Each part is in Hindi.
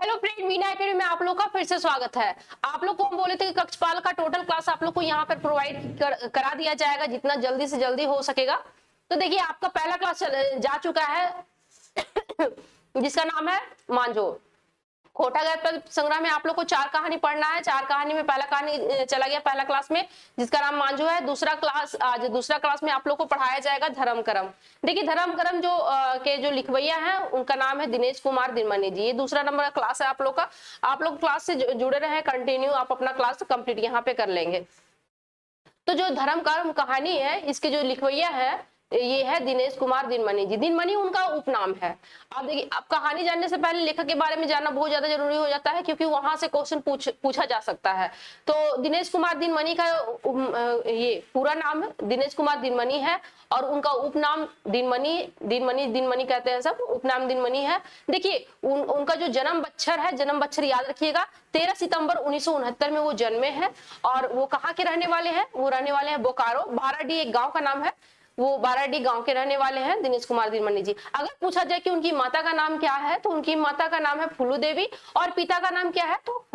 हेलो फ्रेंड, मीना एकेडमी में आप लोग का फिर से स्वागत है। आप लोग को हम बोले थे कि कक्षपाल का टोटल क्लास आप लोग को यहाँ पर प्रोवाइड करा दिया जाएगा जितना जल्दी से जल्दी हो सकेगा। तो देखिए आपका पहला क्लास जा चुका है जिसका नाम है मांझो। खोटा गद्य संग्रह में आप लोग को 4 कहानी पढ़ना है। 4 कहानी में पहला कहानी चला गया पहला क्लास में जिसका नाम मांझो है। दूसरा क्लास में आप लोग को पढ़ाया जाएगा धर्म कर्म। देखिए धर्म कर्म के जो लिखवैया हैं उनका नाम है दिनेश कुमार दिनमनी जी। ये दूसरा नंबर का क्लास है आप लोग का। आप लोग क्लास से जुड़े रहे कंटिन्यू, आप अपना क्लास कंप्लीट यहाँ पे कर लेंगे। तो जो धर्म कर्म कहानी है इसके जो लिखवैया है ये है दिनेश कुमार दिनमनी जी। दिनमनी उनका उपनाम है। आप देखिए, आप कहानी जानने से पहले लेखक के बारे में जानना बहुत ज्यादा जरूरी हो जाता है क्योंकि वहां से क्वेश्चन पूछा जा सकता है। तो दिनेश कुमार दिनमनी का ये पूरा नाम दिनेश कुमार दिनमनी है और उनका उपनाम दिनमनी कहते हैं सब, उपनाम दिनमनी है। देखिए उनका जो जन्म बच्छर याद रखिएगा 13 सितंबर 1969 में वो जन्मे हैं। और वो कहाँ के रहने वाले हैं? वो रहने वाले हैं बोकारो, बाराडी एक गाँव का नाम है। वो बाराडी गांव के रहने वाले हैं दिनेश कुमार दिनमनी जी। अगर पूछा जाए कि उनकी माता का नाम क्या है तो उनकी माता का नाम है फूलू देवी और पिता का नाम क्या है तो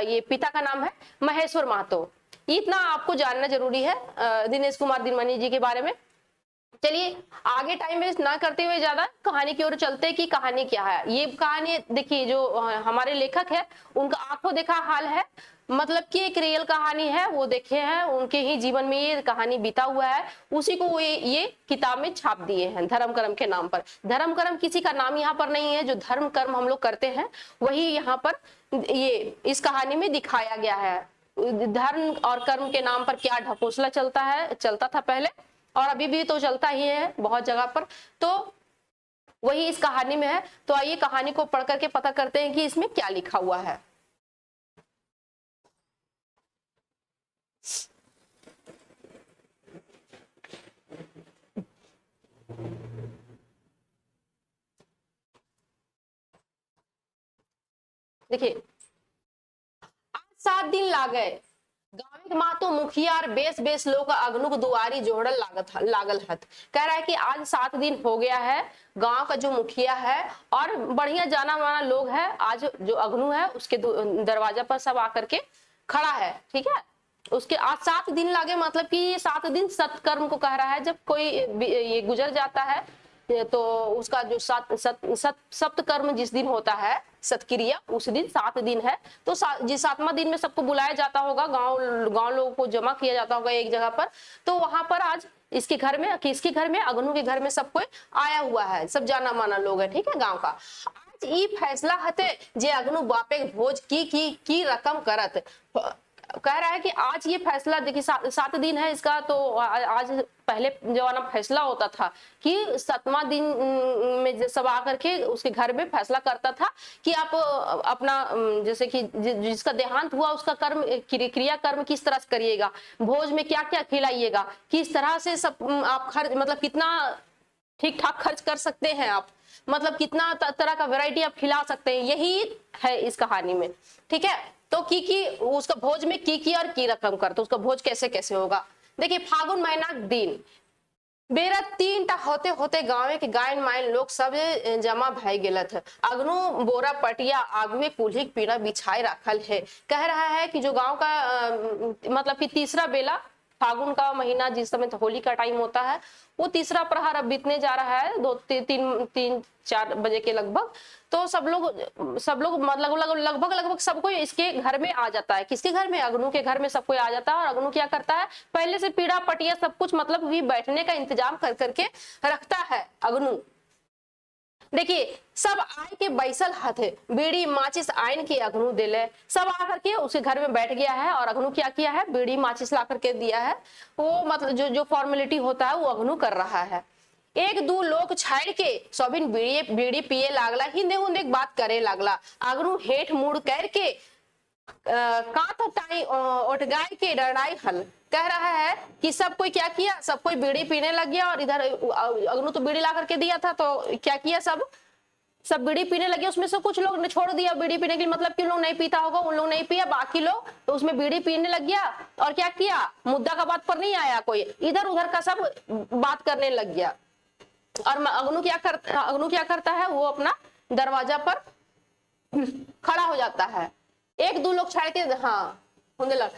ये पिता का नाम है महेश्वर महतो। इतना आपको जानना जरूरी है दिनेश कुमार दिनमनी जी के बारे में। चलिए आगे टाइम वेस्ट ना करते हुए ज्यादा कहानी की ओर चलते हैं कि कहानी क्या है। ये कहानी देखिए जो हमारे लेखक है उनका आंखों देखा हाल है, मतलब कि एक रियल कहानी है। वो देखे हैं, उनके ही जीवन में ये कहानी बीता हुआ है, उसी को वो ये किताब में छाप दिए हैं धर्म कर्म के नाम पर। धर्म कर्म किसी का नाम यहाँ पर नहीं है। जो धर्म कर्म हम लोग करते हैं वही यहाँ पर ये इस कहानी में दिखाया गया है। धर्म और कर्म के नाम पर क्या ढकोसला चलता था पहले और अभी भी तो चलता ही है बहुत जगह पर, तो वही इस कहानी में है। तो आइए कहानी को पढ़ करके पता करते हैं कि इसमें क्या लिखा हुआ है। देखिए 7 दिन लागे गाँव के मातो मुखिया और बेस लोग अगनुक दुआरी जोड़ल लागल हत। कह रहा है कि आज 7 दिन हो गया है, गांव का जो मुखिया है और बढ़िया जाना माना लोग है, आज जो अगनू है उसके दरवाजा पर सब आकर के खड़ा है। ठीक है, उसके आज 7 दिन लागे मतलब कि ये 7 दिन सत्कर्म को कह रहा है। जब कोई ये गुजर जाता है तो उसका जो सप्तकर्म जिस दिन होता है सत्क्रिया उस दिन 7 दिन है। तो जिस 7वां दिन में सबको बुलाया जाता होगा, गांव लोगों को जमा किया जाता होगा एक जगह पर। तो वहां पर आज इसके घर में, किसके घर में? अगनू के घर में सब कोई आया हुआ है, सब जाना माना लोग है। ठीक है, गांव का आज ई फैसला हते जे अगनू बापे भोज की रकम करत। कह रहा है कि आज ये फैसला, देखिए 7 दिन है इसका, तो आज पहले जमाना फैसला होता था कि 7वां दिन में सब आकर के उसके घर में फैसला करता था कि आप अपना जैसे कि जिसका देहांत हुआ उसका कर्म क्रिया कर्म किस तरह से करिएगा, भोज में क्या क्या खिलाइएगा, किस तरह से सब आप खर्च, मतलब कितना ठीक ठाक खर्च कर सकते हैं आप, मतलब कितना तरह का वैरायटी आप खिला सकते हैं, यही है इस कहानी में। ठीक है, तो की उसका भोज में की और की रकम कर, तो उसका भोज कैसे कैसे होगा। देखिए फागुन महीना दिन बेरा 3टा होते होते गाँव के गायन मायन लोग सब जमा भय गेलत। अगनू बोरा पटिया आगुए कुल्ही पीड़ा बिछाए रखल है। कह रहा है कि जो गांव का मतलब कि तीसरा बेला, फागुन का महीना जिस समय तो होली का टाइम होता है, वो तीसरा प्रहर अब बीतने जा रहा है 2-3-4 बजे के लगभग। तो सब लोग मतलब लगभग सब कोई इसके घर में आ जाता है। किसके घर में? अगनू के घर में सब कोई आ जाता है। और अगनू क्या करता है, पहले से पीड़ा पटिया सब कुछ मतलब भी बैठने का इंतजाम कर करके रखता है अगनू। देखिए सब आए के बैसल हथे, बीड़ी माचिस आयन के अगनू दिले, सब आकर के उसके घर में बैठ गया है। और अगनू क्या किया है, बीड़ी माचिस ला करके दिया है। वो मतलब जो फॉर्मेलिटी होता है वो अगनू कर रहा है। 1-2 लोग छाड़ के सबिन बीड़ी पिए लागला, हिंदे हुंदे बात करे लागला। अगनू हेठ मुड़ करके कांत टाई ओटगाई के डराई हल। कह रहा है कि सब कोई क्या किया, सब कोई बीड़ी पीने लग गया। और इधर अगनू तो बीड़ी ला करके दिया था, तो क्या किया, सब बीड़ी पीने लगे। उसमें से कुछ लोग ने छोड़ दिया बीड़ी पीने के लिए, मतलब कि उन लोग नहीं पीता होगा, उन लोग नहीं पिया, बाकी लोग तो उसमें बीड़ी पीने लग गया। और क्या किया, मुद्दा का बात पर नहीं आया, कोई इधर उधर का सब बात करने लग गया। और अगनू क्या करता है, वो अपना दरवाजा पर खड़ा हो जाता है। एक दो लोग छाड़ के हाँ होने लग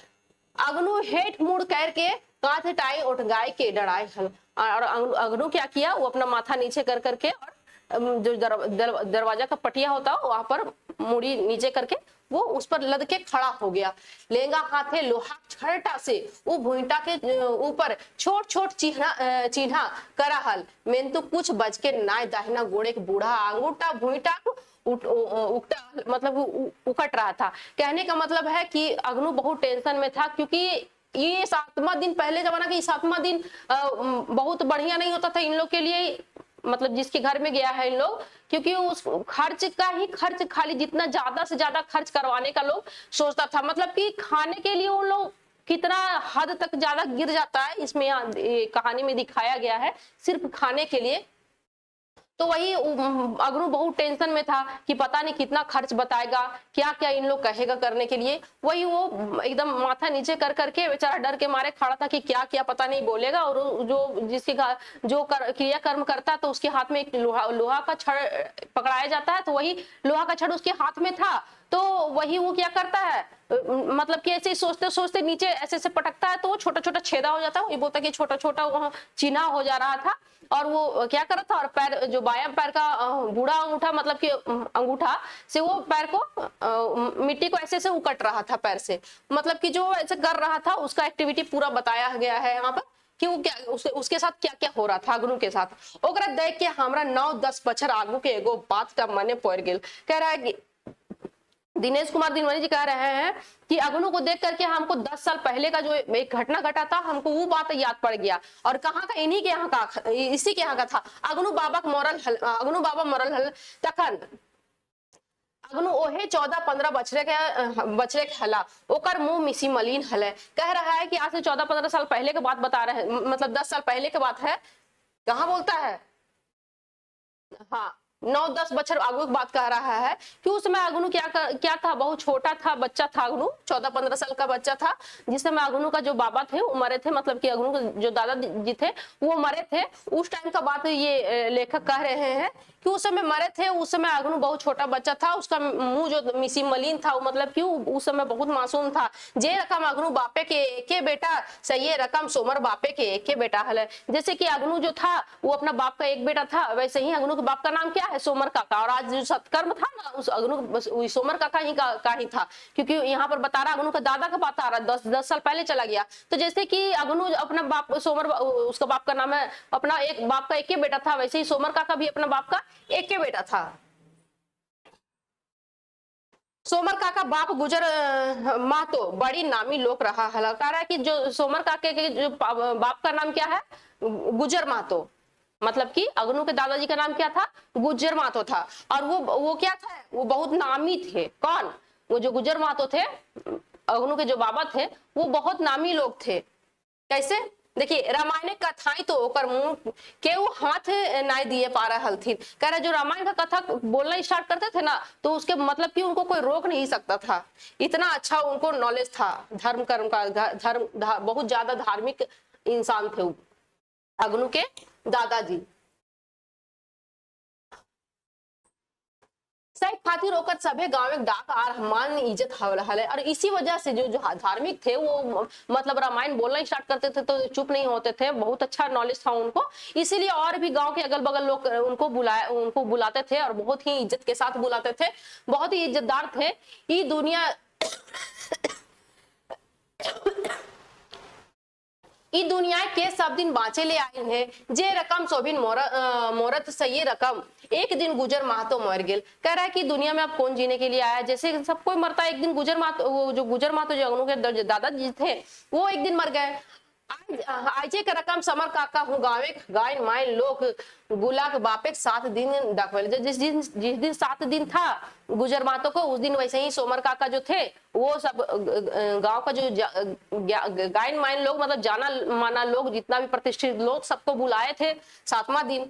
अग्नु हेठ मुड़ करके कांध टाई उठ गाय के डराए हल। और अग्नु क्या किया, वो अपना माथा नीचे कर करके और जो दरवाजा का पटिया होता है वहां पर मुड़ी नीचे करके वो उस पर लद के खड़ा हो गया। लेंगा हाथे लोहा छड़टा से वो भूइंटा के ऊपर छोट छोट चिन्हा करा हल। मेन तो कुछ बच के नाय दाहिना गोड़े के बूढ़ा अंगूठा भूइंटा उकटा मतलब उकट रहा था। कहने का मतलब है कि अग्नु बहुत टेंशन में था, क्योंकि ये 7वां दिन, पहले जमाना के 7वां दिन बहुत बढ़िया नहीं होता था इन लोग के लिए, मतलब जिसके घर में गया है इन लोग, क्योंकि उस खर्च का ही खर्च, खाली जितना ज्यादा से ज्यादा खर्च करवाने का लोग सोचता था। मतलब कि खाने के लिए वो लोग कितना हद तक ज्यादा गिर जाता है इसमें कहानी में दिखाया गया है, सिर्फ खाने के लिए। तो वही अग्नु बहुत टेंशन में था कि पता नहीं कितना खर्च बताएगा, क्या क्या इन लोग कहेगा करने के लिए। वही वो एकदम माथा नीचे कर करके बेचारा डर के मारे खड़ा था कि क्या क्या पता नहीं बोलेगा। और जो जिसके जो क्रिया कर्म करता तो उसके हाथ में एक लोहा का छड़ पकड़ाया जाता है, तो वही लोहा का छड़ उसके हाथ में था। तो वही वो क्या करता है, मतलब कि ऐसे सोचते सोचते नीचे ऐसे से पटकता है तो वो छोटा छोटा छेदा हो जाता है। ये बोलता कि छोटा छोटा वहां चिन्हा हो जा रहा था। और वो क्या कर रहा था, और पैर जो बायां पैर का बूढ़ा अंगूठा, मतलब कि अंगूठा से वो पैर को मिट्टी को ऐसे से उकट रहा था पैर से। मतलब कि जो ऐसे कर रहा था उसका एक्टिविटी पूरा बताया गया है यहाँ पर कि वो क्या उसके साथ क्या क्या हो रहा था अग्नु के साथ। ओकरा देख के हमरा 9-10 बछर आगू के एगो बात का मने पड़ गेल। कह रहा है कि दिनेश कुमार दिनवानी जी कह रहे हैं कि अग्नु को देख करके हमको 10 साल पहले का जो एक घटना घटा था, हमको वो बात याद पड़ गया। और कहाँ का, इन्हीं के यहाँ का, इसी के यहाँ का था। अग्नु बाबा मरल हल तखन अग्नु ओहे 14-15 बछरे के हला, ओकर मुंह मिसी मलिन हले। कह रहा है कि आज से 14-15 साल पहले के बात बता रहे हैं, मतलब 10 साल पहले के बात है। कहाँ बोलता है, हाँ 9-10 बछर आगू की बात कह रहा है कि उस समय अग्नु क्या था, बहुत छोटा था, बच्चा था अग्नु, 14-15 साल का बच्चा था। जिस समय अग्नु का जो बाबा थे वो मरे थे, मतलब कि अग्नु के जो दादा जी थे वो मरे थे। उस टाइम का बात ये लेखक कह रहे हैं कि उस समय मरे थे। उस समय अग्नु बहुत छोटा बच्चा था, उसका मुंह जो मिसी मलिन था, मतलब कि उस समय बहुत मासूम था। जे रकम अग्नु बापे के एके बेटा सही रकम सोमर बापे के एके बेटा हल। जैसे कि अग्नु जो था वो अपना बाप का एक बेटा था, वैसे ही अग्नु के बाप का नाम क्या है, सोमर काका। और आज जो सत्कर्म था ना उस अग्नु सोमर काका ही का ही था, क्योंकि यहाँ पर बता रहा अग्नु का दादा का बात आ रहा 10 साल पहले चला गया। तो जैसे कि अग्नु अपना बाप सोमर, उसका बाप का नाम है, अपना एक बाप का एक ही बेटा था, वैसे ही सोमर काका भी अपना बाप का एक ही बेटा था। सोमर काका बाप गुजर महतो बड़ी नामी लोक रहा है। कह रहा है कि जो सोमर काके के जो बाप का नाम क्या है, गुजर महतो। मतलब कि अग्नु के दादाजी का नाम क्या था, गुज्जर महतो था। और वो क्या था, वो बहुत नामी थे। कौन, वो जो गुज्जर महतो थे, अग्नु के जो बाबा थे वो बहुत नामी लोग थे। कैसे, देखिए रामायण कथाएं तो ओकर मुंह के वो हाथ नहीं दिए पा रहा हलथिन। कह रहे जो रामायण का कथा बोलना स्टार्ट करते थे ना, तो उसके मतलब कि उनको कोई रोक नहीं सकता था, इतना अच्छा उनको नॉलेज था धर्म कर्म का। बहुत ज्यादा धार्मिक इंसान थे अग्नु के दादाजी। सही खातिर ओकर सभे गांव में डाक आर मान इज्जत हले। और इसी वजह से जो धार्मिक थे वो मतलब रामायण बोलना स्टार्ट करते थे तो चुप नहीं होते थे, बहुत अच्छा नॉलेज था उनको। इसीलिए और भी गांव के अगल बगल लोग उनको बुलाते थे और बहुत ही इज्जत के साथ बुलाते थे, बहुत ही इज्जतदार थे। ये दुनिया ई दुनिया के सब दिन बाँचे ले आए हैं, जे रकम सोबिन मोरत सही रकम एक दिन गुजर महतो मर गेल। कह रहा है कि दुनिया में अब कौन जीने के लिए आया, जैसे सब कोई मरता है, एक दिन गुजर महतो, वो जो गुजर महतो जो अग्नु के दादाजी थे वो एक दिन मर गए। आजे के रकम समर काका हूँ गावे गायन मायन लोग गुला के बापे 7 दिन डकवेल। जिस दिन 7 दिन था गुजर महतो को, उस दिन वैसे ही सोमर काका जो थे वो सब गांव का जो गायन मायन लोग, मतलब जाना माना लोग, जितना भी प्रतिष्ठित लोग, सबको बुलाए थे 7वां दिन।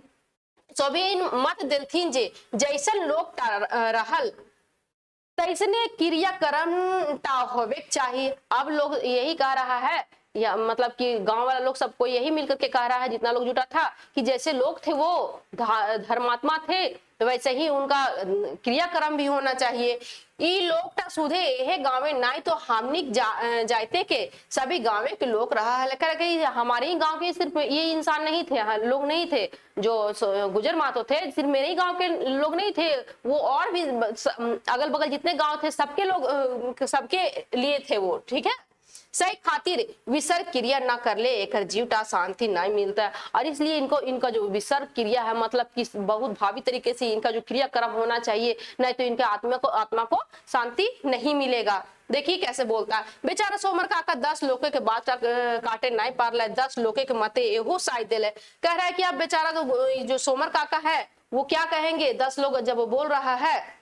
सभी मत दिलथिन जे जैसन लोग रहल तैसने क्रियाकरण होवे चाहिए। अब लोग यही कह रहा है, या मतलब कि गांव वाला लोग सबको यही मिलकर के कह रहा है, जितना लोग जुटा था, कि जैसे लोग थे वो धर्मात्मा थे, वैसे ही उनका क्रियाक्रम भी होना चाहिए। ई लोग टा सुधे यह गाँव नाई तो हमनी जाते के सभी गाँव के लोग रहा है, लेकर हमारे ही गांव के सिर्फ ये इंसान नहीं थे, लोग नहीं थे जो गुजर मातो थे, सिर्फ मेरे ही गांव के लोग नहीं थे, वो और भी अगल बगल जितने गांव थे सबके लोग सबके लिए थे वो, ठीक है। सही खातिर विसर्ग क्रिया ना कर ले एक जीवटा शांति नहीं मिलता है। और इसलिए इनका जो विसर्ग क्रिया है मतलब कि बहुत भावी तरीके से इनका जो क्रियाक्रम होना चाहिए, नहीं तो इनके आत्मा को शांति नहीं मिलेगा। देखिए कैसे बोलता है बेचारा सोमर काका 10 लोके के बात काटे नहीं पार ले, 10 लोके के मते एहो साई दिले। कह रहा है कि अब बेचारा जो सोमर काका है वो क्या कहेंगे, 10 लोग जब बोल रहा है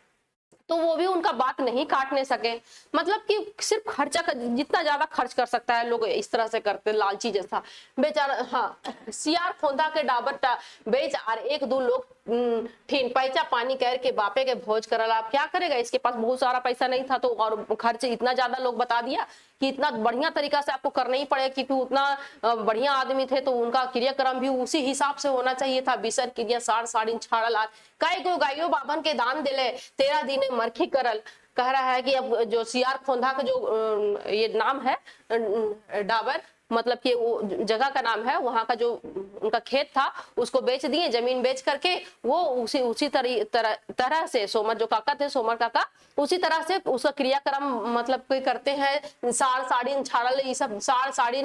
तो वो भी उनका बात नहीं काटने सके। मतलब कि सिर्फ खर्चा जितना ज्यादा खर्च कर सकता है लोग इस तरह से करते, लालची जैसा बेचारा। हाँ, सियार खोंदा के डाबर बेच और एक दो लोग ठीन पैसा पानी कर के बापे के भोज करल। आप क्या करेगा, इसके पास बहुत सारा पैसा नहीं था तो और खर्च इतना ज्यादा लोग बता दिया कि इतना बढ़िया तरीका से आपको करना ही पड़ेगा, क्योंकि उतना बढ़िया आदमी थे तो उनका क्रियाक्रम भी उसी हिसाब से होना चाहिए था। बिसर क्रिया साड़ साड़ी छाड़ल कई गो गायो बाबन के दान दिले 13 दिन मरखी करल। कह रहा है कि अब जो सियार खोंधा का जो ये नाम है डाबर, मतलब कि वो जगह का नाम है, वहां का जो उनका खेत था उसको बेच दिए, जमीन बेच करके वो उसी तरह से सोमर जो काका थे, सोमर काका उसी तरह से उसका क्रियाक्रम मतलब कोई करते हैं। साड़ साड़ी छाड़ल ये सब साड़ साड़ी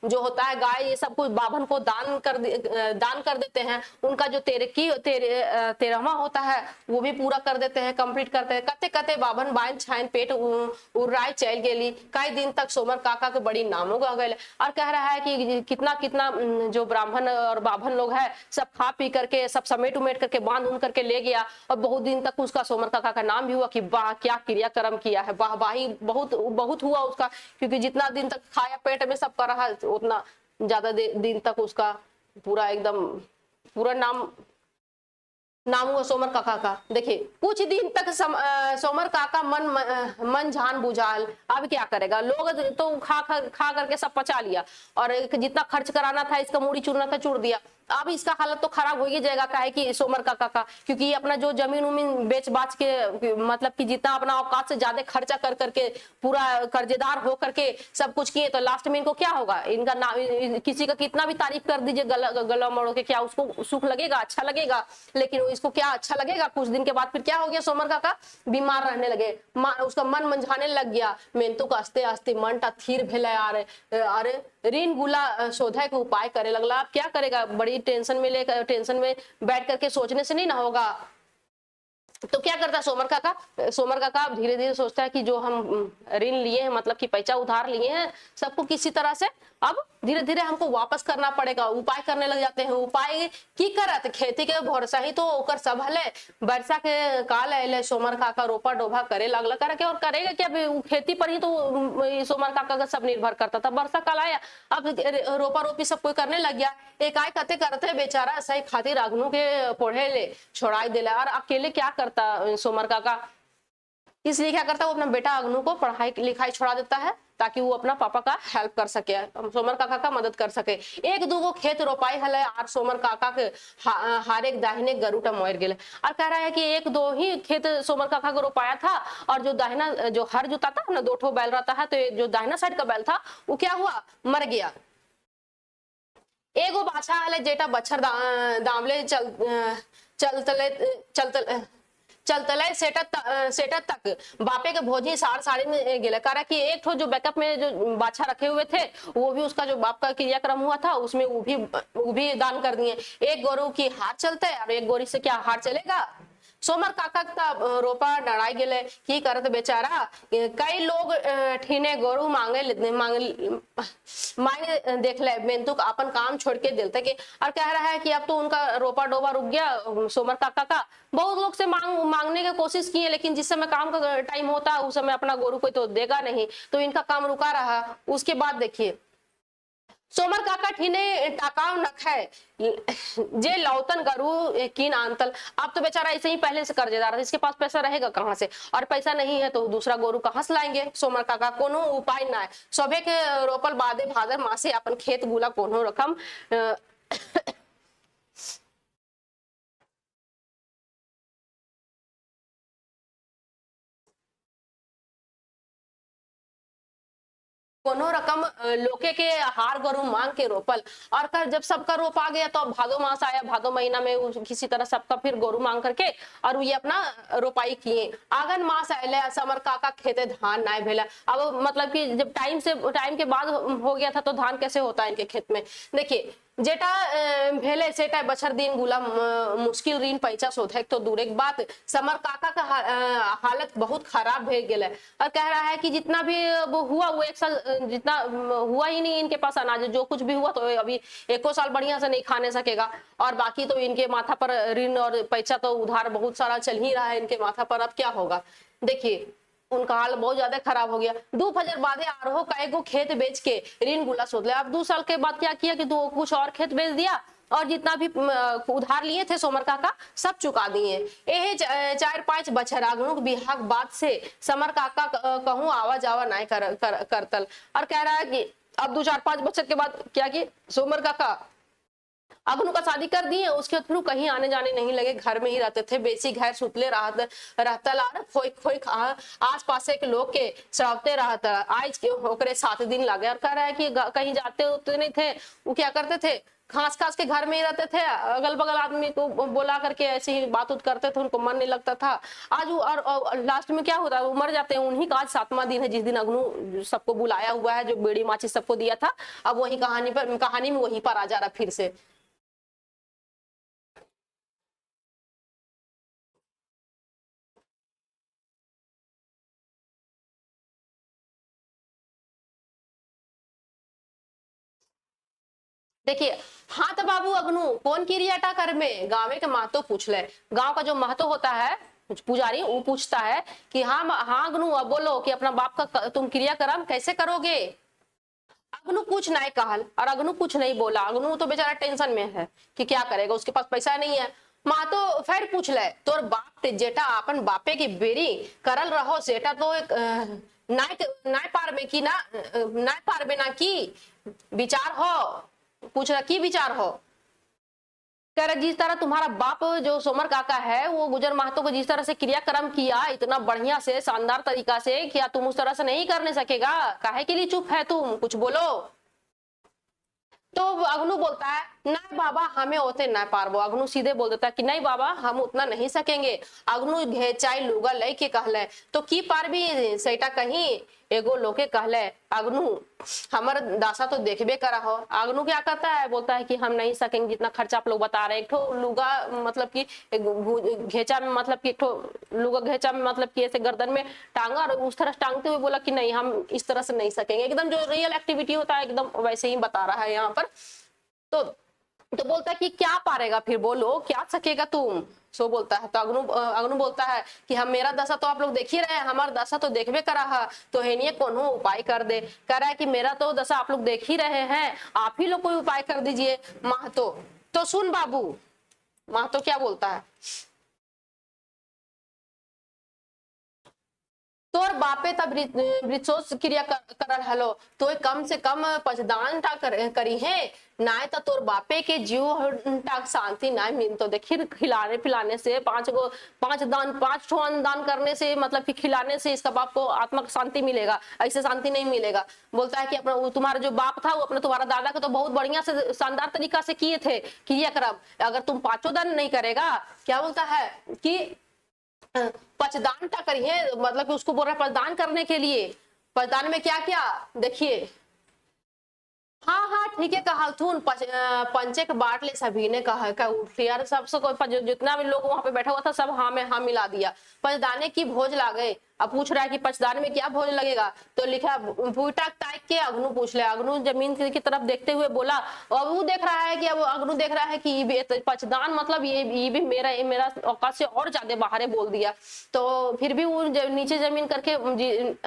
जो होता है गाय ये सब कुछ बाभन को दान कर देते हैं। उनका जो तेरहवा होता है वो भी पूरा कर देते हैं, कंप्लीट करते हैं। कते कते बाभन बाइन छाइन पेट उर्राय चल गेली, कई दिन तक सोमर काका के बड़ी नामों का गए। और कह रहा है कि कितना कितना जो ब्राह्मण और बाभन लोग हैं सब खा पी करके सब समेट उमेट करके बांध उन करके ले गया, और बहुत दिन तक उसका सोमर काका का नाम भी हुआ कि वाह क्या क्रियाक्रम किया है, वाहवाही बहुत बहुत हुआ उसका, क्योंकि जितना दिन तक खाया पेट में सबका रहा उतना ज्यादा दिन तक उसका पूरा एकदम पूरा नाम हुआ सोमर काका का। देखिए कुछ दिन तक सोमर काका मन जान बुझाल। अब क्या करेगा, लोग तो खा करके सब पचा लिया, और जितना खर्च कराना था इसका मूड़ी चूरना था चूर दिया। अब इसका हालत तो खराब हो ही जाएगा, काहे कि सोमर काका का, क्योंकि ये अपना जो जमीन उमीन बेच बाच के मतलब कि जितना अपना औकात से ज्यादा खर्चा कर करके पूरा कर्जेदार हो करके सब कुछ किए, तो लास्ट में इनको क्या होगा, इनका किसी का कितना भी तारीफ कर दीजिए गला मोड़ो के, क्या उसको सुख लगेगा, अच्छा लगेगा? लेकिन इसको क्या अच्छा लगेगा? कुछ दिन के बाद फिर क्या हो गया, सोमर काका बीमार रहने लगे, उसका मन मंझाने लग गया। मेंतु का आस्ते आस्ते मन टा थीर भेले अरे ऋण गुला शोधे के उपाय करे लगला। आप क्या करेगा, बड़ी टेंशन में बैठ करके सोचने से नहीं ना होगा। तो क्या करता है सोमर काका धीरे धीरे सोचता है कि जो हम ऋण लिए हैं मतलब कि पैसा उधार लिए हैं सबको किसी तरह से अब धीरे धीरे हमको वापस करना पड़ेगा। उपाय करने लग जाते हैं। उपाय की करत खेती के भरोसा ही तो ओकर सब हले, वर्षा के काल अले सोमर काका रोपा डोभा करे लगला करके, और करेगा क्या, खेती पर ही तो सोमर काका का सब निर्भर करता था। वर्षा काल आया, अब रोपा रोपी सब कोई करने लग गया। एक आय कते करते बेचारा सही खातिर अग्नू के पढ़े ले छोड़ाई दिला, और अकेले क्या करता सोमर काका, इसलिए क्या करता है वो अपना बेटा अग्नू को पढ़ाई लिखाई छोड़ा देता है ताकि वो अपना पापा का हेल्प कर सके, सोमर काका का मदद कर सके। एक दूगो खेत रोपाई हले और सोमर काका के हारे दाहिने गरुटा मोर गेले, और कह रहा है कि एक दो ही खेत सोमर काका को रोपाया था, और जो दाहिना जो हर जोता था ना 2 ठो बैल रहता है, तो जो दाहिना साइड का बैल था वो क्या हुआ, मर गया। एगो बाछा हले जेटा बच्छर दामले चलतले सेटा तक बापे के भोजी साड़ी में गेले, कारण कि एक ठो जो बैकअप में जो बाछा रखे हुए थे वो भी उसका जो बाप का क्रियाक्रम हुआ था उसमें वो भी दान कर दिए। एक गोरू की हाथ चलते है और एक गोरी से क्या हाथ चलेगा। सोमर काका का रोपा डराई गेले, की करत बेचारा, कई लोग ठीने गोरू मांगे देख ले मेंतुक अपन काम छोड़ के दिलते के, और कह रहा है कि अब तो उनका रोपा डोबा रुक गया सोमर काका का। बहुत लोग से मांगने की कोशिश की है, लेकिन जिस समय काम का टाइम होता है उस समय अपना गोरू कोई तो देगा नहीं, तो इनका काम रुका रहा। उसके बाद देखिए सोमर काका ठीने टाकाव नखे जे लौतन गरु कीन आंतल। अब तो बेचारा ऐसे ही पहले से कर्जेदार है, इसके पास पैसा रहेगा कहां से, और पैसा नहीं है तो दूसरा गोरू कहां से लाएंगे। सोमर काका कोनो उपाय ना है, सभे के रोपल बादे भादर मासे अपन खेत गुला कोनो रकम कोनो रकम लोके के हार गरु मांग के रोपल। और जब सबका रोपा गया तो भादो मास आया, भादो महीना में किसी तरह सबका फिर गोरु मांग करके और ये अपना रोपाई किए। आगन मास आये समर काका खेते धान नाय भेला। अब मतलब कि जब टाइम के बाद हो गया था तो धान कैसे होता है इनके खेत में। देखिए जेटा भेले सेटा बछर दिन गुलाम मुश्किल ऋण पैसा शोधे तो दूर एक बात, समर काका का हालत बहुत खराब भे गेले और कह रहा है कि जितना भी वो हुआ वो एक साल जितना हुआ ही नहीं इनके पास अनाज, जो कुछ भी हुआ तो अभी एको साल बढ़िया से नहीं खाने सकेगा और बाकी तो इनके माथा पर ऋण और पैसा तो उधार बहुत सारा चल ही रहा है इनके माथा पर। अब क्या होगा, देखिए उनका हाल बहुत ज्यादा खराब हो गया। 2000 बाद आरो कईगो खेत बेच के ऋण गुला शोध लिया। अब 2 साल के बाद क्या किया कि तो कुछ और खेत बेच दिया और जितना भी उधार लिए थे सोमर काका सब चुका दिए। यही 4-5 बछर आगनुक बिहाक बाद से समर काका कहूँ आवा जावा नहीं करतल और कह रहा है कि अब 2-4-5 बछर के बाद क्या कि सोमर काका अगनू का शादी कर दिए, उसके बाद फिर कहीं आने जाने नहीं लगे, घर में ही रहते थे, बेसी घर सुतले रहता लार खोई खोई आस पास के लोग के सड़ावते रहता। आज के ओकरे 7 दिन लगे और कह रहा है कि कहीं जाते होते नहीं थे, वो क्या करते थे खास खास के घर में ही रहते थे, अगल बगल आदमी को बोला करके ऐसे ही बात उत करते थे, उनको मन नहीं लगता था। आज वो और लास्ट में क्या होता है वो मर जाते हैं। उन्हीं का आज 7वां दिन है जिस दिन अग्नू सबको बुलाया हुआ है, जो बेड़ी माची सबको दिया था। अब वही कहानी में वहीं पर आ जा रहा फिर से। देखिए हाँ तो बाबू अग्नू कौन क्रियाटा कर में गाँव के महतो पूछ ले। गांव का जो महतो होता है पुजारी वो पूछता है कि हाँ अग्नू अब बोलो कि अपना बाप का तुम क्रियाक्रम कैसे करोगे। अग्नू कुछ नहीं कहल और अग्नू कुछ नहीं बोला। अग्नू तो बेचारा टेंशन में है कि क्या करेगा, उसके पास पैसा नहीं है। महतो फिर पूछ ले तोर बाप ते जेटा अपन बापे की बेरी करल रहो सेटा तो एक नाय पार में की ना नाय पार में ना की विचार हो, पूछ रहा की विचार हो। कह रहा जिस तरह तुम्हारा बाप जो सोमर काका है वो गुजर महतो को जिस तरह से क्रियाक्रम किया इतना बढ़िया से शानदार तरीका से, क्या तुम उस तरह से नहीं करने सकेगा? काहे के लिए चुप है तुम, कुछ बोलो। तो अग्नू बोलता है नहीं बाबा हमें होते ना पारबो। अग्नू सीधे बोल देता है कि नहीं बाबा हम उतना नहीं सकेंगे। अग्नू घेचाई लुगा लय के कहले तो की पार भी सेटा कहीं एगो लोके कहले अग्नू हमर दासा तो देखबे करा हो। अग्नू क्या करता है बोलता है कि हम नहीं सकेंगे जितना खर्चा आप लोग बता रहे हैं। एक ठो लुगा मतलब कि घेचा में मतलब कि एक ठो लुगा घेचा में मतलब कि ऐसे गर्दन में टांगा और उस तरह टांगते हुए बोला कि नहीं हम इस तरह से नहीं सकेंगे। एकदम जो रियल एक्टिविटी होता है एकदम वैसे ही बता रहा है यहाँ पर। तो बोलता है कि क्या पारेगा फिर बोलो क्या सकेगा तुम। सो बोलता है तो अग्नू बोलता है कि हम मेरा दशा तो आप लोग देख ही रहे हैं, हमारा दशा तो देखबे करा है तो हेनिए कोनो उपाय कर दे। कह रहा है कि मेरा तो दशा आप लोग देख ही रहे हैं, आप ही लोग कोई उपाय कर दीजिए। महतो तो सुन बाबू, महतो क्या बोलता है तोर बापे तब वृक्षोस क्रिया करल हलो तो कम से कम पचदान टा करी है नाय तो तोर बापे के जीव टा शांति नाय मिल। तो देखिए खिलाने पिलाने से 5 ठो दान करने से मतलब कि खिलाने से इसका बाप को आत्मा शांति मिलेगा, ऐसे शांति नहीं मिलेगा। बोलता है कि अपना तुम्हारा जो बाप था वो अपने तुम्हारा दादा का तो बहुत बढ़िया से शानदार तरीका से किए थे क्रियाक्रम, अगर तुम 5 दान नहीं करेगा क्या बोलता है कि पचदान टा करिए। मतलब कि उसको बोल रहा है पचदान करने के लिए। पचदान में क्या क्या देखिए हाँ हाँ ठीक है कहा थून पंचे के बांट ले सभी ने कहा का उठ यार सबसे कोई जितना भी लोग वहां पे बैठा हुआ था सब हाँ में हाँ मिला दिया। पचदाने की भोज ला गए। अब पूछ रहा है कि पचदाने में क्या भोज लगेगा तो लिखा भूटा टाइप के। अग्नू पूछ ले। अग्नू जमीन की तरफ देखते हुए बोला। अब वो देख रहा है कि अब अग्नू देख रहा है कि ये पचदान मतलब ये भी मेरा औकात से और ज्यादा बाहर बोल दिया। तो फिर भी वो नीचे जमीन करके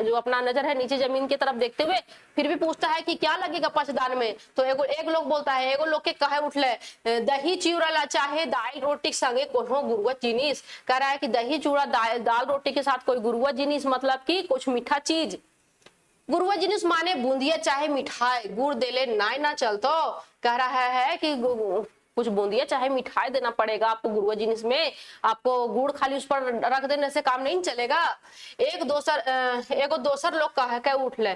जो अपना नजर है नीचे जमीन की तरफ देखते हुए फिर भी पूछता है कि क्या लगेगा पचदान में। तो एक लोग बोलता है एगो लोग के कहे उठले दही चिवड़ा चाहे दाल रोटी संगे कोनो गुरुआ जिनिस। कह रहा है कि दही चूड़ा दाल रोटी के साथ कोई गुरुआ जिनिस मतलब कि कुछ मीठा चीज। गुरुआ जिनिस माने बूंदिया चाहे मिठाई, गुड़ देले नाय ना चलतो। कह रहा है कि कुछ बूंदिया चाहे मिठाई देना पड़ेगा आपको गुरुआ जिनिस में, आपको गुड़ खाली उस पर रख देने से काम नहीं चलेगा। एगो दोसर लोग कह के उठ ले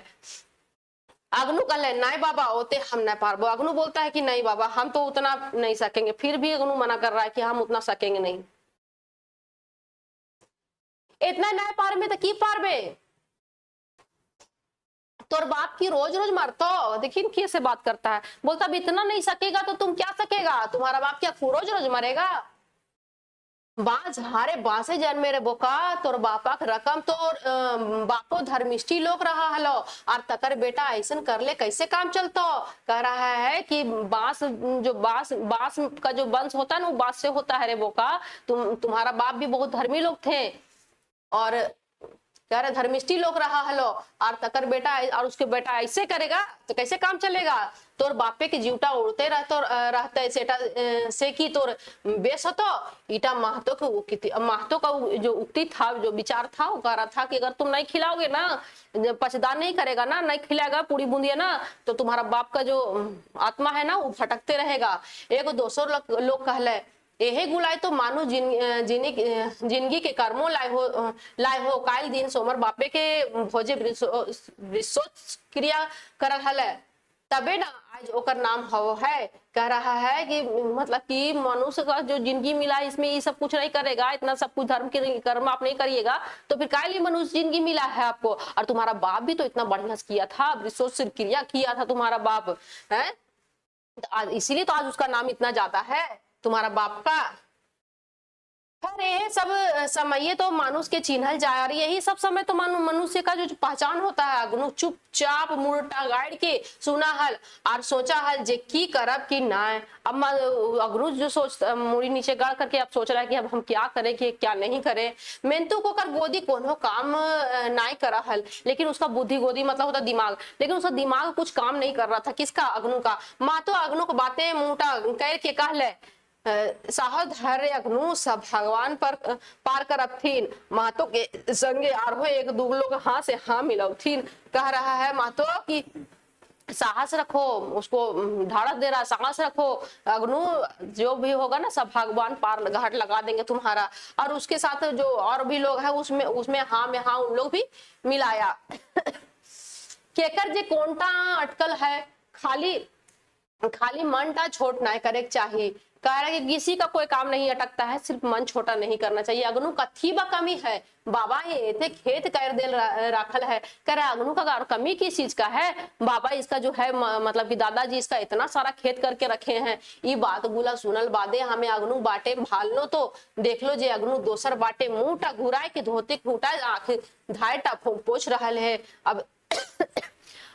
अग्नु कहले नहीं बाबा ओते हम नहीं पारबो। अग्नु बोलता है कि नहीं बाबा हम तो उतना नहीं सकेंगे, फिर भी अग्नु मना कर रहा है कि हम उतना सकेंगे नहीं। इतना नहीं पार में तो की पारबे, तोर बाप की रोज रोज मरतो। देखिए कैसे बात करता है, बोलता अब इतना नहीं सकेगा तो तुम क्या सकेगा, तुम्हारा बाप क्या रोज रोज मरेगा। बाज हारे बासे जन्मे रे बोका, तोर बापा के रकम तो बापो धर्मिष्ठी लोग रहा हलो, और तकर बेटा ऐसा कर ले कैसे काम चलतो। कह रहा है कि बांस जो बांस बांस का जो वंश होता है ना वो बांस से होता है रे बोका। तुम्हारा बाप भी बहुत धर्मी लोग थे, और कह रहे धर्मिष्ठी लोग रहा हलो, और तकर बेटा और उसके बेटा ऐसे करेगा तो कैसे काम चलेगा। तोर बापे के जीवटा उड़ते रहते सेटा से की तोर बेस होतो। ईटा महतो का जो उक्ति था, जो विचार था, वो कह रहा था कि अगर तुम नहीं खिलाओगे ना, पचदान नहीं करेगा ना, नहीं खिलाएगा पूरी बूंदिया ना, तो तुम्हारा बाप का जो आत्मा है ना वो भटकते रहेगा। एक दोसर लोग कहले एहे गुलाय तो मानो जिंदगी के कर्मों लाए हो काल दिन सोमर बापे के भोजे विश्वोच क्रिया करल हले, तबे ना आज ओकर नाम हो है। कह रहा है कि मतलब कि मनुष्य का जो जिंदगी मिला है इसमें ये सब कुछ नहीं करेगा, इतना सब कुछ धर्म के कर्म आप नहीं करिएगा तो फिर काहे लिए मनुष्य जिंदगी मिला है आपको। और तुम्हारा बाप भी तो इतना बढ़िया किया था, विश्वोच क्रिया किया था तुम्हारा बाप है, इसीलिए तो आज उसका नाम इतना ज्यादा है तुम्हारा बाप का। अरे सब समय तो मानुष के चिन्हल जा रही, यही सब समय तो मनुष्य का जो पहचान होता है। अग्नु चुपचाप मुर्टा गाड़ के सुना हल और सोचा हल जे की करब की ना। अब अग्नु जो सोच मुड़ी नीचे गाड़ करके अब सोच रहा है कि अब हम क्या करें कि क्या नहीं करें। मेंतु को कर गोदी कोनो काम नहीं करा हल, लेकिन उसका बुद्धि गोदी मतलब होता दिमाग, लेकिन उसका दिमाग कुछ काम नहीं कर रहा था। किसका? अग्नु का। माँ तो अग्नु को बातें मुंटा कर के कहले साहब धैर्य अग्नु सब भगवान पर पार करथिन। महतो के संगे आरो एक दो लोग हाँ से हाँ मिलथिन। कह रहा है महतो कि साहस रखो, उसको धाड़स दे रहा, साहस रखो अग्नु, जो भी होगा ना सब भगवान पार घाट लगा देंगे तुम्हारा। और उसके साथ जो और भी लोग हैं उसमें उसमें हाँ में हाँ उन लोग भी मिलाया। केकर जे कोंटा अटकल है, खाली खाली मन टा छोट ना करे चाहिए। कह रहा है कि किसी का कोई काम नहीं अटकता है, सिर्फ मन छोटा नहीं करना चाहिए। अग्नु कथी बा कमी है बाबा, ये थे खेत कर दे राखल है। कह रहा है अग्नु का कमी किस चीज का है बाबा, इसका जो है मतलब कि दादाजी इसका इतना सारा खेत करके रखे हैं। ये बात गुला सुनल बादे हमें अग्नु बाटे भालनो तो देख लो जे अग्नु दोसर बाटे मुंह टा घुराए के धोते खूटा आंख धाय टा पोछ रहा है।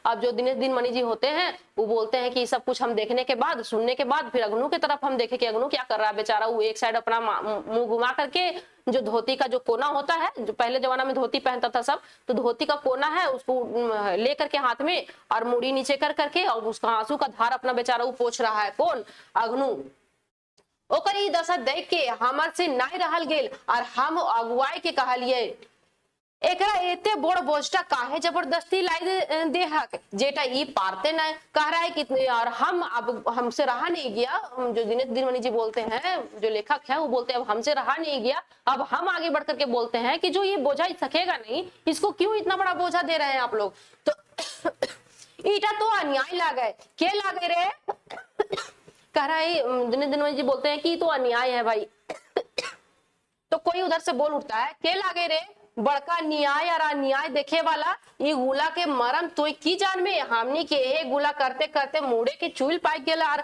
अब जो दिनेश दिन मणि जी होते हैं वो बोलते हैं कि सब कुछ हम देखने के बाद सुनने के बाद फिर अग्नु की तरफ हम देखें कि अग्नु क्या कर रहा है बेचारा। वो एक साइड अपना मुंह घुमा करके जो धोती का जो कोना होता है, जो पहले जमाना में धोती पहनता था सब, तो धोती का कोना है उसको ले करके हाथ में और मुड़ी नीचे कर करके और उसका आंसू का धार अपना बेचारा वो पोछ रहा है। कौन? अग्नु। ओकर ई दशा देख के हमर से नहीं रहल गेल और हम अगुवाई के कहलिए एकरा एते बड़ बोझटा काहे जबरदस्ती लाई दे हक, जेटा ई पारते न। कह रहा है कि और हम अब हमसे रहा नहीं गया। जो दिनेश दिनमणि जी बोलते हैं, जो लेखक है वो बोलते हैं अब हमसे रहा नहीं गया, अब हम आगे बढ़ करके बोलते हैं कि जो ये बोझा सकेगा नहीं, इसको क्यों इतना बड़ा बोझा दे रहे हैं आप लोग। तो ईटा तो अन्याय लागे, के लागे रे? कह रहा है दिनेश दिनमणि जी बोलते हैं कि तो अन्याय है भाई। तो कोई उधर से बोल उठता है के लागे रे, बड़का न्याय और अन्याय देखे वाला ये गुला के मरम तो की जान में हमनी के ए गुला करते करते मुड़े के चूल पाई गेल और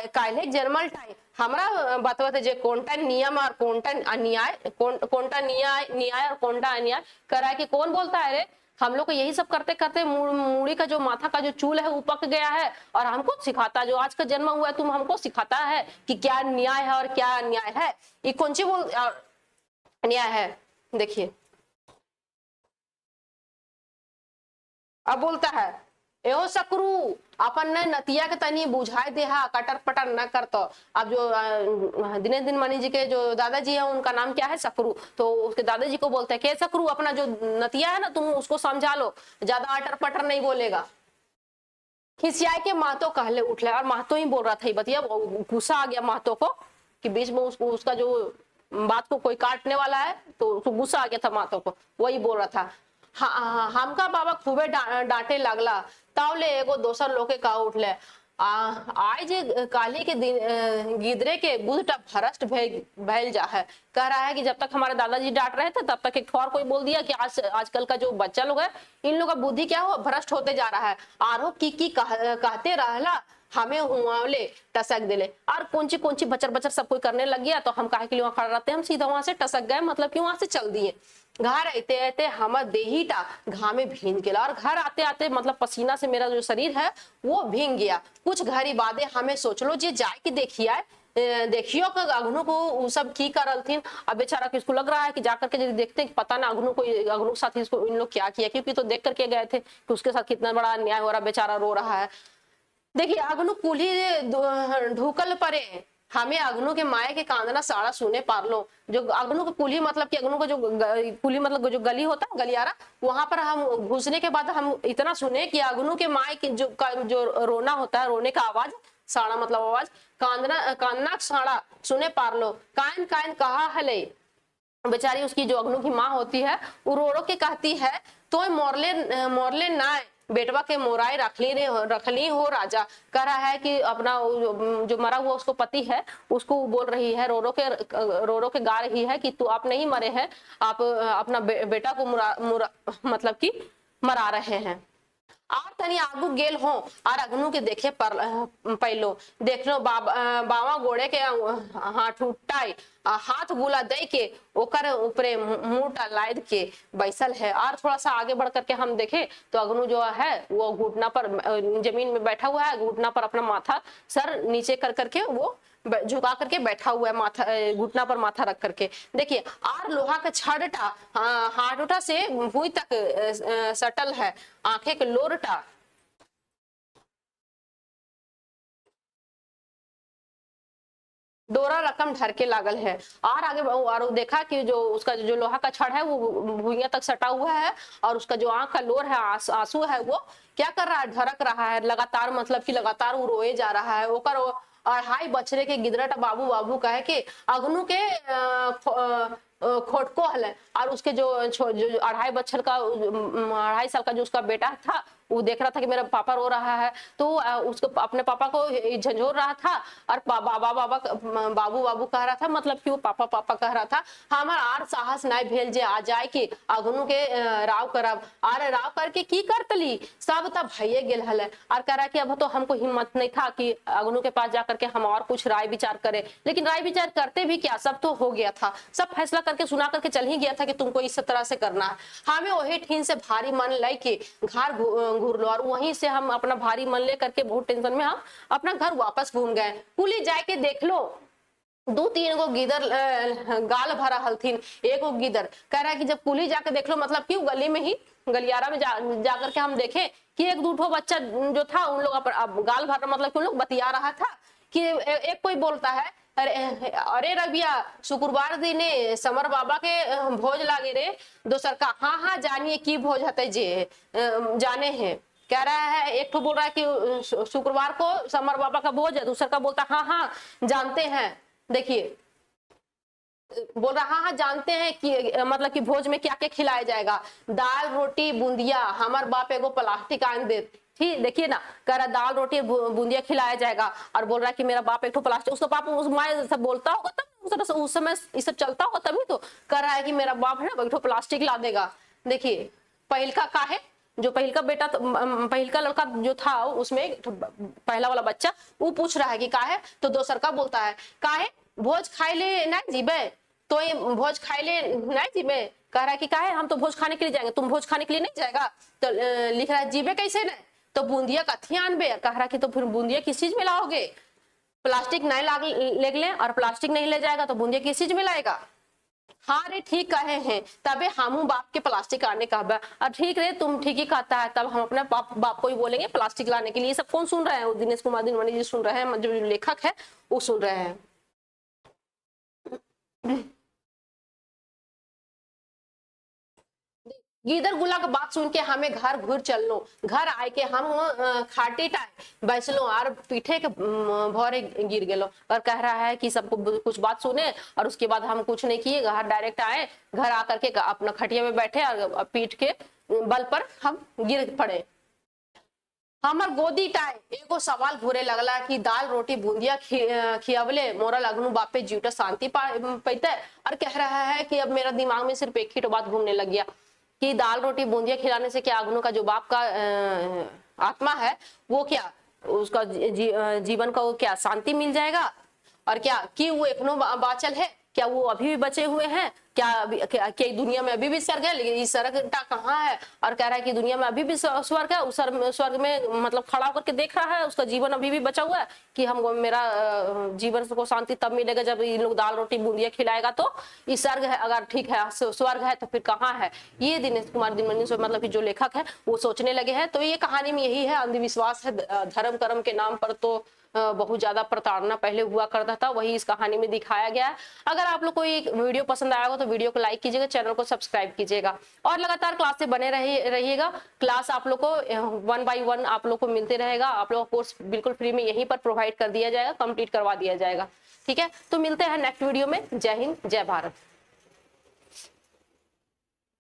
काले जन्मल टाई हमरा बतवत जे कोनटा नियम और कोनटा अन्याय, कोनटा न्याय और कोनटा अन्याय करा कि कौन बोलता है रे? हम लोग को यही सब करते करते मुड़ी का जो माथा का जो चूल है वो पक गया है और हमको सिखाता, जो आज का जन्म हुआ है तुम हमको सिखाता है कि क्या न्याय है और क्या अन्याय है। ये कौन सी बोल अन्याय है? देखिए अब बोलता है एहो सकरू अपन ने नतिया के तनी बुझाए देहा, कटर पटर न करतो। अब जो दिनेश दिनमणि जी के जो दादाजी है उनका नाम क्या है? सकरू। तो उसके दादाजी को बोलते हैं कि सकरू अपना जो नतिया है ना तुम उसको समझा लो, ज्यादा अटर पटर नहीं बोलेगा। खिसियाए के महतो कहले उठले और महतो ही बोल रहा था बतिया, गुस्सा आ गया महतो को कि बीच में उसको उसका जो बात को कोई काटने वाला है तो उसको गुस्सा आ गया था महतो को, वही बोल रहा था। हमका बाबा खूबे डांटे लगला, तावले एगो दोसर लोग के कहा उठले आय जे काली के दिन गिदरे के बुधटा भ्रष्ट भैल जा है। कह रहा है कि जब तक हमारे दादाजी डांट रहे थे तब तक एक और कोई बोल दिया कि आजकल का जो बच्चा लोग है इन लोग का बुद्धि क्या हो भ्रष्ट होते जा रहा है। आरो की कहते रहला हमें हुआवले टसक दिले और कौन सी बचर बचर सब कोई करने लग गया, तो हम काहे के लिए वहां खड़ा रहते, हम सीधा वहां से टसक गए, मतलब कि वहां से चल दिए। घर आते आते हमर देहीटा घामे भींग गया और घर आते आते मतलब पसीना से मेरा जो शरीर है वो भींग गया। कुछ घड़ी बादे हमें सोच लो जे जाए कि देखियो कि अग्नु को वो सब की करल थी। अब बेचारा किसको लग रहा है कि जाकर के देखते हैं पता ना अग्नु के साथ इसको इन लोग क्या किया, क्योंकि तो देख करके गए थे कि उसके साथ कितना बड़ा अन्याय हो रहा, बेचारा रो रहा है। देखिए अग्नु कुली ढूकल परे हमें अग्नु के माए के कांदना साड़ा सुने पारलो। जो अग्नु को कुली मतलब कि अग्नु को जो कुली मतलब जो गली होता है गलियारा, वहां पर हम घुसने के बाद हम इतना सुने कि अग्नु के माए की जो रोना होता है, रोने का आवाज, साड़ा मतलब आवाज, कांदना साड़ा सुने पारलो। कायन कायन कहा हले, बेचारी उसकी जो अग्नु की माँ होती है वो रो रो के कहती है तो मोरले ना बेटवा के मोराई रखली हो राजा। कह रहा है कि अपना जो मरा हुआ उसको पति है उसको बोल रही है, रो रो के गा रही है कि तू आप नहीं मरे हैं, आप अपना बेटा को मतलब कि मरा रहे हैं। और तनी आगू गेल हो और अग्नु के देखे पहलो देख लो बावा गोड़े के हाथ उठाई हाथ गुला दे के ओकर ऊपरे मुंह लाद के बैसल है। और थोड़ा सा आगे बढ़ करके हम देखे तो अग्नु जो है वो घुटना पर जमीन में बैठा हुआ है, घुटना पर अपना माथा सर नीचे कर करके वो झुका करके बैठा हुआ है, माथा घुटना पर माथा रख करके। देखिए और लोहा का छड़टा हाथोटा से भुई तक सटल है, आंखें के लोरटा डोरा रकम ढर के लागल है। और आगे और देखा कि जो उसका जो लोहा का छड़ है वो भुइया तक सटा हुआ है और उसका जो आंख का लोर है आंसू है वो क्या कर रहा है, ढरक रहा है लगातार, मतलब कि लगातार वो रोए जा रहा है। ओकर और हाई बछरे के गिदरट बाबू बाबू कहे के अग्नु के खोटको हल और उसके जो 2.5 साल का जो उसका बेटा था वो देख रहा था कि मेरा पापा रो रहा है, तो उसको अपने पापा को झंझोर रहा था और बाबू बाबू कह रहा था, मतलब कि वो पापा पापा कह रहा था। हमार आर साहस नहीं भेल जे आ जाए कि अग्नु के राव करब और राव करके की करतली सब तब भैये गेल हल और कह रहा कि अब तो हमको हिम्मत नहीं था कि अग्नु के पास जाकर के हम और कुछ राय विचार करें, लेकिन राय विचार करते भी क्या, सब तो हो गया था, सब फैसला करके सुना करके चल ही गया था कि तुमको इस तरह से करना है। हमें वही ठीन से भारी मन लेके घर घूर लो और वहीं से हम अपना भारी मन ले करके बहुत टेंशन में हम अपना घर वापस घूम गए। पुलिस जाके देख लो 2-3 गो गिदर गाल भरा हलथिन, एगो गिदर कह रहा है कि जब पुलिस जाके देख लो मतलब कि गली में ही गलियारा में जाकर के हम देखे कि 1-2 बच्चा जो था उन लोग गाल भर मतलब कि उन लोग बतिया रहा था कि एक कोई बोलता है अरे रबिया शुक्रवार दिने समर बाबा के भोज लागे रे, दोसर का हाँ जानिए की भोज हते जे जाने हैं। कह रहा है एक तो बोल रहा है कि शुक्रवार को समर बाबा का भोज है, दूसरा का बोलता हाँ जानते हैं। देखिए बोल रहा हाँ जानते हैं कि मतलब कि भोज में क्या क्या खिलाया जाएगा, दाल रोटी बूंदिया, हमार बाप एगो प्लास्टिक आन दे, ठीक देखिए ना, कह रहा दाल रोटी बूंदिया खिलाया जाएगा और बोल रहा है कि मेरा बाप एक तो प्लास्टिक, उसका बाप उस माए सब बोलता होगा तब उस समय ये सब चलता होगा तभी तो कह रहा है कि मेरा बाप है ना एक तो प्लास्टिक ला देगा। देखिए पहिलका का है जो पहिलका बेटा पहिलका लड़का जो था उसमें पहला वाला बच्चा वो पूछ रहा है कि का है, तो दोसर का बोलता है का है भोज खाए ले नहीं जीबे, तो ये भोज खाए ले नहीं जीबे, कह रहा है कि का है हम तो भोज खाने के लिए जाएंगे, तुम भोज खाने के लिए नहीं जाएगा, तो लिख रहा है जीबे कैसे नहीं, तो बूंदिया कथी आनबे, कह रहा कि तो फिर बूंदिया किस चीज में लाओगे, प्लास्टिक नहीं ले ले और प्लास्टिक नहीं ले जाएगा तो बूंदिया किस चीज में लाएगा। हाँ रे ठीक कहे हैं, तबे हमू बाप के प्लास्टिक आने कहबा और ठीक रे तुम ठीक ही कहता है, तब हम अपने बाप को ही बोलेंगे प्लास्टिक लाने के लिए। सब कौन सुन रहे हैं, दिनेश कुमार दिनवानी जी सुन रहे हैं, जो लेखक है वो सुन रहे हैं। गीदर गुला का बात सुन के हमें घर घूर चलनो, घर आए के हम खाटी टाइम बैसलो और पीठे के भौरे गिर गेलो और कह रहा है कि सबको कुछ बात सुने और उसके बाद हम कुछ नहीं किए, घर डायरेक्ट आए, घर आकर के अपना खटिया में बैठे और पीठ के बल पर हम गिर पड़े। हमर गोदी टाए एगो सवाल घूरे लगला कि दाल रोटी बूंदिया खियावले मोरा लगनू बापे जीवटा शांति पैते। और कह रहा है कि अब मेरा दिमाग में सिर्फ एक ही तो बात घूमने लग गया कि दाल रोटी बूंदिया खिलाने से क्या अग्नू का जो बाप का आत्मा है वो क्या उसका जीवन का वो क्या शांति मिल जाएगा। और क्या कि वो एखनो बाचल है, क्या वो अभी भी बचे हुए हैं, क्या दुनिया में अभी भी स्वर्ग है, लेकिन इस स्वर्ग कहाँ है। और कह रहा है कि दुनिया में अभी भी स्वर्ग है, उस स्वर्ग में मतलब खड़ा होकर के देख रहा है, उसका जीवन अभी भी बचा हुआ है कि हम मेरा जीवन को शांति तब मिलेगा जब इन लोग दाल रोटी बूंदिया खिलाएगा तो इस स्वर्ग है, अगर ठीक है स्वर्ग है तो फिर कहाँ है। ये दिनेश कुमार दिनमणि मतलब कि जो लेखक है वो सोचने लगे हैं। तो ये कहानी में यही है, अंधविश्वास है, धर्म कर्म के नाम पर तो बहुत ज्यादा प्रताड़ना पहले हुआ करता था, वही इस कहानी में दिखाया गया है। अगर आप लोग को ये वीडियो पसंद आया हो तो वीडियो को लाइक कीजिएगा, चैनल को सब्सक्राइब कीजिएगा और लगातार क्लास से बने रहिएगा। क्लास आप लोग को 1 by 1 आप लोग को मिलते रहेगा। आप लोग कोर्स बिल्कुल फ्री में यहीं पर प्रोवाइड कर दिया जाएगा, कंप्लीट करवा दिया जाएगा। ठीक है, तो मिलते हैं नेक्स्ट वीडियो में। जय हिंद, जय भारत।